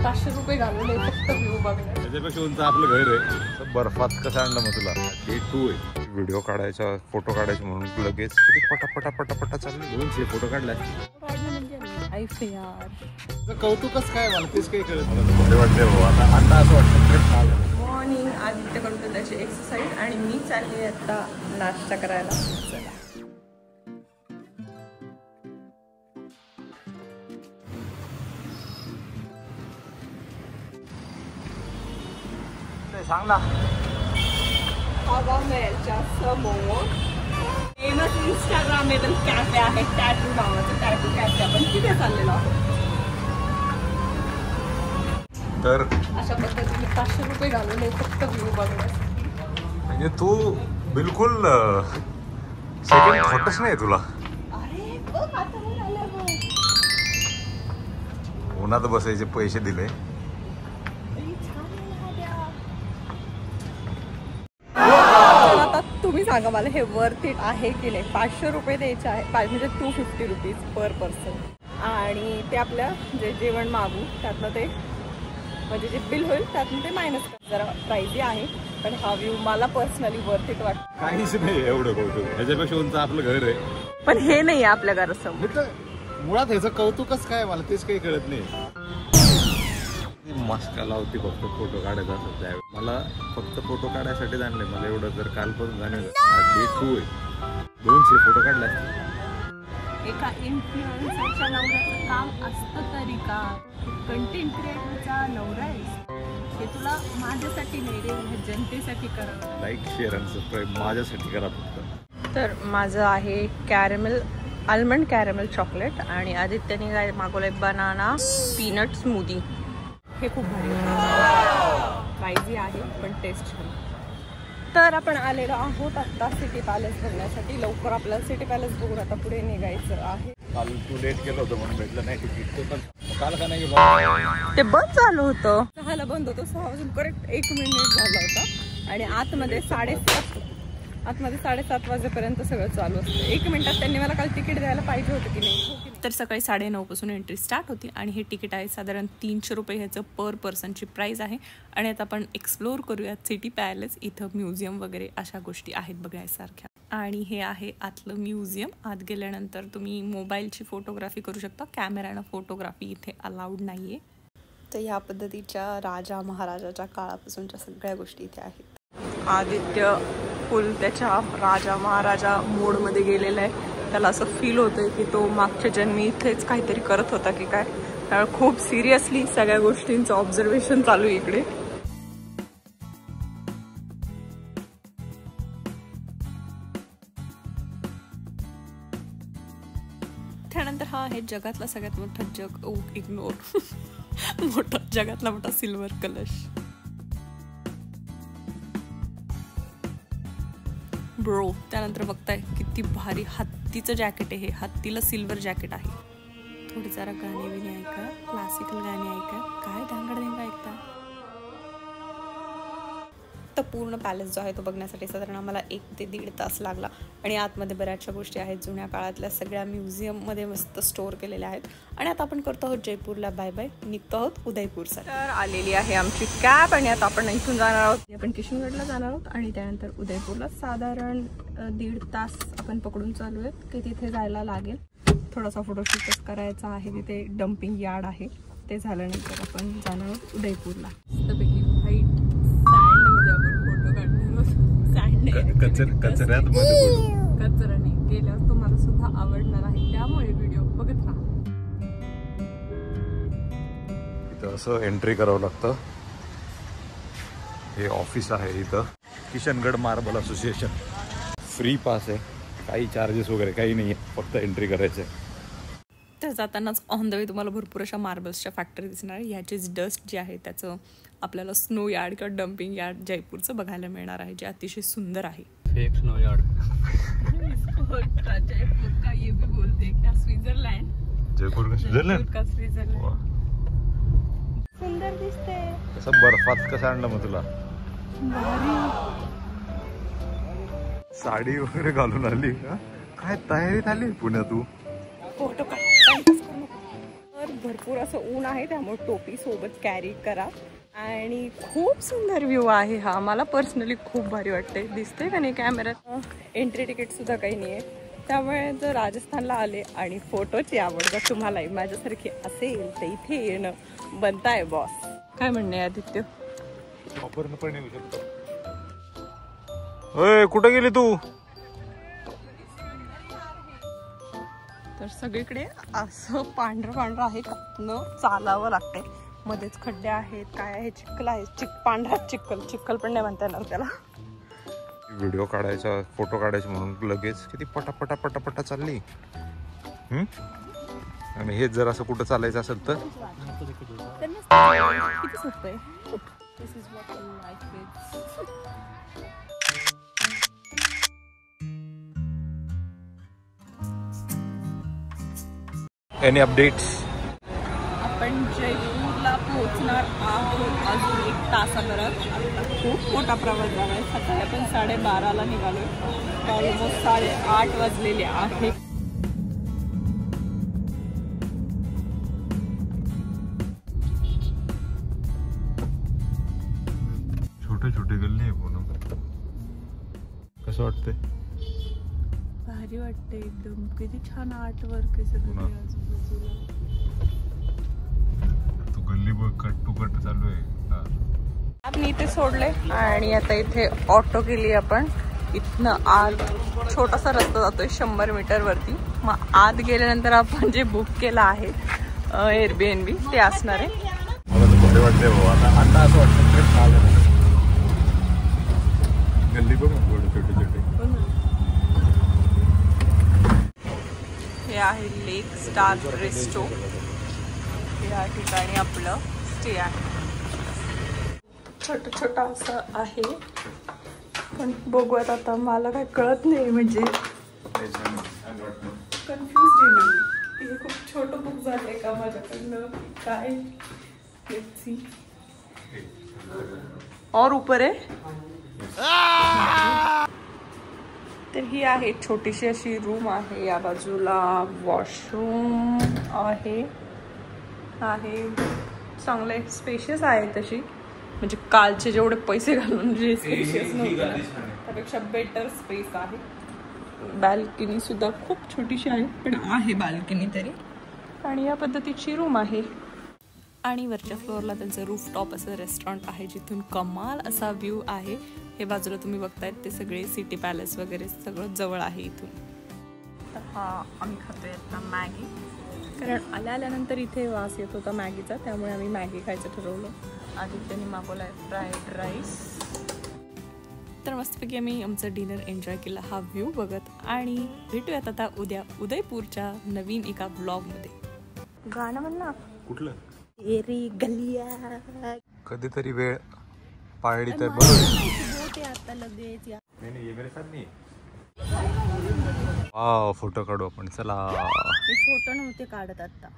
500 रुपये घालवले फक्त व्ह्यू बघण्यात. त्याच्यापेक्षा उंच आपलं घर आहे. बर्फात कसं आणलं मग तुला? डे 2 आहे. व्हिडिओ काढायचा, फोटो काढायचे म्हणून लगेच पटापटा चालले. 200 फोटो काढले. कौतुकच काय मला तेच काही कळत नाही. वाटते भाऊ आता असं वाटतं. मॉर्निंग आदित्य करतो त्याची एक्सरसाइज आणि मी चालली आता नाश्ता करायला. सांग ना. हवा महलच्या समोर फेमस इंस्टाग्रामेबल कॅफे आहे टॅटू नावाचं. टॅटू कॅफे आपण तिथे चाललेलो आहोत. तर अशा पद्धतीने 500 रुपये घालवले फक्त व्ह्यू बघण्यासाठी. म्हणजे तू बिलकुल सेकंड थॉटच नाही तुला. अरे बघ आता आलं बघ. उन्हात बसायचे पैसे दिले. आता तुम्ही सांगा मला हे वर्थ इट आहे की नाही. 500 रुपये द्यायचे आहे म्हणजे 250 रुपीज पर पर्सन. आणि ते आपलं जे जेवण मागू त्यातनं ते म्हणजे जे बिल होईल त्यातून ते मायनस कर. जरा प्राइझी आहे पण हा व्ह्यू मला पर्सनली वर्थ इट वाटतं. काहीच नाही एवढं कौतुक. ह्याच्यापेक्षा उंच आपलं घर आहे. पण हे नाही आपल्या घरासमोर. मुळात ह्याचं कौतुकच काय मला तेच काही कळत नाही. मस्का लावती फक्त फोटो काढायचा असं त्यावेळी. मला फक्त फोटो काढायसाठी जाणले. मला एवढं जर कालपासून जाणलं. डे 2 आहे. 200 फोटो काढले. एका इन्फ्लुएन्सरच्या नवऱ्याचं काम असतं तरी का? कंटेंट क्रिएटरचा नवरा आहे हे तुला माझ्यासाठी नाही रे, हे जनतेसाठी करा. लाईक शेअर आणि सबस्क्राईब माझ्यासाठी करा फक्त. तर माझं आहे कॅरेमेल आल्मंड कॅरेमेल चॉकलेट आणि आदित्यने काय मागवलंय बनाना पीनट स्मूदी. हे खूप भारी प्राइझी आहे पण टेस्ट छान. तर आपण आलेलो आहोत आता सिटी पॅलेस बघण्यासाठी. लवकर आपल्याला सिटी पॅलेस बघून आता पुढे निघायचं आहे. काल तू लेट केलं होतं म्हणून भेटलं नाही तिकीट. ते पण काल का नाही गेलो? ते बंद झालं होतं. 6ला बंद होतं. 6 वाजून करेक्ट 1 मिनिट झाला होता आणि आतमध्ये 7:30 वाजेपर्यंत सगळं चालू असतं. 1 मिनिटात त्यांनी मला काल तिकीट द्यायला पाहिजे होतं की नाही. तर सकाळी 9:30 पासून एंट्री स्टार्ट होती आणि हे तिकीट आहे साधारण 300 रुपये ह्याचं पर पर्सनची प्राईस आहे. आणि आता आपण एक्सप्लोर करूयात सिटी पॅलेस. इथं म्युझियम वगैरे अशा गोष्टी आहेत बघायसारख्या. आणि हे आहे आतलं म्युझियम. आत गेल्यानंतर तुम्ही मोबाईलची फोटोग्राफी करू शकता. कॅमेऱ्यानं फोटोग्राफी इथे अलाउड नाही आहे. तर ह्या पद्धतीच्या राजा महाराजाच्या काळापासूनच्या सगळ्या गोष्टी इथे आहेत. आदित्य फुल त्याच्या राजा महाराजा मोडमध्ये गेलेला आहे. त्याला असं फील होतंय की तो मागच्या जन्मी इथेच काहीतरी करत होता की काय. त्यामुळे खूप सिरियसली सगळ्या गोष्टींचं ऑब्झर्वेशन चालू आहे इकडे. त्यानंतर हा आहे जगातला सगळ्यात मोठा इग्नोर मोठा जगातला मोठा सिल्वर कलश. ब्रो त्यानंतर बघताय किती भारी हत्तीचं जॅकेट आहे. हे हत्तीला सिल्वर जॅकेट आहे. थोडी जरा गाणी बिणी ऐका, क्लासिकल गाणी ऐका. काय धांगडधिंगा ऐकता. तर पूर्ण पॅलेस जो आहे तो बघण्यासाठी साधारण आम्हाला 1 ते 1.5 तास लागला. आणि आतमध्ये बऱ्याचशा गोष्टी आहेत जुन्या काळातल्या सगळ्या म्युझियममध्ये मस्त स्टोअर केलेल्या आहेत. आणि आता आपण करतो आहोत जयपूरला बाय बाय. निघतो आहोत उदयपूरसाठी. तर आलेली आहे आमची कॅब आणि आता आपण इथून जाणार आहोत. आपण किशनगडला जाणार आहोत आणि त्यानंतर उदयपूरला साधारण 1.5 तास आपण पकडून चालू आहेत की तिथे जायला लागेल. थोडासा फोटोशूट करायचा आहे. तिथे डम्पिंग यार्ड आहे. ते झाल्यानंतर आपण जाणार आहोत उदयपूरला. व्हाईट सँडमध्ये आपण फोटो काढणार. कचऱ्यात कचरा नाही गेल्यावर तुम्हाला सुद्धा आवडणार आहे. त्यामुळे व्हिडिओ बघत राहा. इथं असं एंट्री करावं लागतं. हे ऑफिस आहे इथं. Kishangarh marble association. Free pass आहे. काही चार्जेस वगैरे काही नाही आहे. फक्त एंट्री करायचं आहे. तर जातानाच ऑन द वे तुम्हाला भरपूर अशा मार्बल्सच्या फॅक्टरी दिसणार आहे. ह्याचीच डस्ट जी आहे त्याचं आपल्याला स्नो यार्ड किंवा डम्पिंग यार्ड जयपूरचं बघायला मिळणार आहे जे अतिशय सुंदर आहे. Fake snow yard. जयपूर का ये भी बोलते क्या स्वित्झर्लंड. जयपूर का स्वित्झर्लंड का स्वित्झर्लंड. सुंदर दिसते. कसं बर्फात कसं आणलं मग तुला? साडी वगैरे घालून आली का काय? तयारीत आली पुण्यात तू? फोटो काढ. भरपूर असं ऊन आहे, त्यामुळे टोपी सोबत कॅरी करा. आणि खूप सुंदर व्ह्यू आहे हा. मला पर्सनली खूप भारी वाटते. दिसते का नाही कॅमेऱ्यात. एंट्री तिकीट सुद्धा काही नाही आहे, त्यामुळे जर राजस्थानला आले आणि फोटोची आवड जर तुम्हालाही माझ्यासारखी असेल तर इथे येणं बनताय बॉस. काय म्हणणे आदित्य? कुठे गेली तू? तर सगळीकडे असं पांढरं पांढरं आहे का, न चालावं लागतंय. मध्येच खड्डे आहेत, काय आहे, चिखल आहे, पांढरा चिखल पण नाही म्हणता येणार त्याला. व्हिडिओ काढायचा, फोटो काढायचे म्हणून लगेच किती पटापटा पटापटा चालली. आणि हेच जर असं कुठं चालायचं असेल तर किती सोपं आहे. Any updates? आपण जयपूरला पोहोचणार आहोत अजून 1 तासाभरात. आता खूप मोठा प्रवास झाला आहे. सकाळी आपण 12:30ला निघालोय, ऑलमोस्ट 8:30 वाजलेले आहेत. छोटे छोटे गल्ली आहे पूर्ण. कसं वाटतंय? भारी वाटते एकदम. किती छान आर्ट वर्क आहे सगळं आजूबाजूला. तू गल्ली बघ, कट टू कट चालू आहे. आपण इथे सोडले आणि आता इथे ऑटो केली आपण. इथनं आत छोटासा रस्ता जातोय 100 मीटर वरती. मग आत गेल्यानंतर आपण जे बुक केलं आहे एअरबीएनबी ते असणार आहे. मला तर बरे वाटते भाऊ. आता असं वाटतं ट्रिप झालं. गल्ली बघ छोटे छोटे. हे आहे लेक स्टार रेस्टो. या ठिकाणी आपलं स्टे आहे. छोटं असं आहे, पण बघूयात आता. मला काय कळत नाही, म्हणजे कन्फ्युज आहे मी. हे खूप छोटं बुक झालंय का माझ्याकडनं काय? और ऊपर आहे. तर ही आहे छोटीशी अशी रूम आहे. या बाजूला वॉशरूम आहे. चांगले स्पेशियस आहे तशी, म्हणजे कालचे जेवढे पैसे घालून जे स्पेशियस नव्हतं त्यापेक्षा बेटर स्पेस आहे. बॅल्कनी सुद्धा खूप छोटीशी आहे, पण आहे बॅल्कनी तरी. आणि या पद्धतीची रूम आहे. आणि वरच्या फ्लोअरला त्यांचं रूफटॉप असं रेस्टॉरंट आहे, जिथून कमाल असा व्ह्यू आहे. हे बाजूला तुम्ही बघतायत ते सगळे सिटी पॅलेस वगैरे सगळं जवळ आहे इथून. तर हा आम्ही खातोय आता मॅगी, कारण आल्यानंतर इथे वास येत होता मॅगीचा, त्यामुळे आम्ही मॅगी खायचं ठरवलं. आदित्यने मागवला आहे फ्राईड राईस. तर मस्तपैकी आम्ही आमचं डिनर एन्जॉय केला हा व्ह्यू बघत. आणि भेटूयात आता उद्या उदयपूरच्या नवीन एका ब्लॉगमध्ये. गाणं म्हण ना. कुठलं? एरी गलिया. कधीतरी वेळ पाळली तर बरोबर. आता लगेच या. फोटो काढू आपण. चला. फोटो नव्हते काढत आता.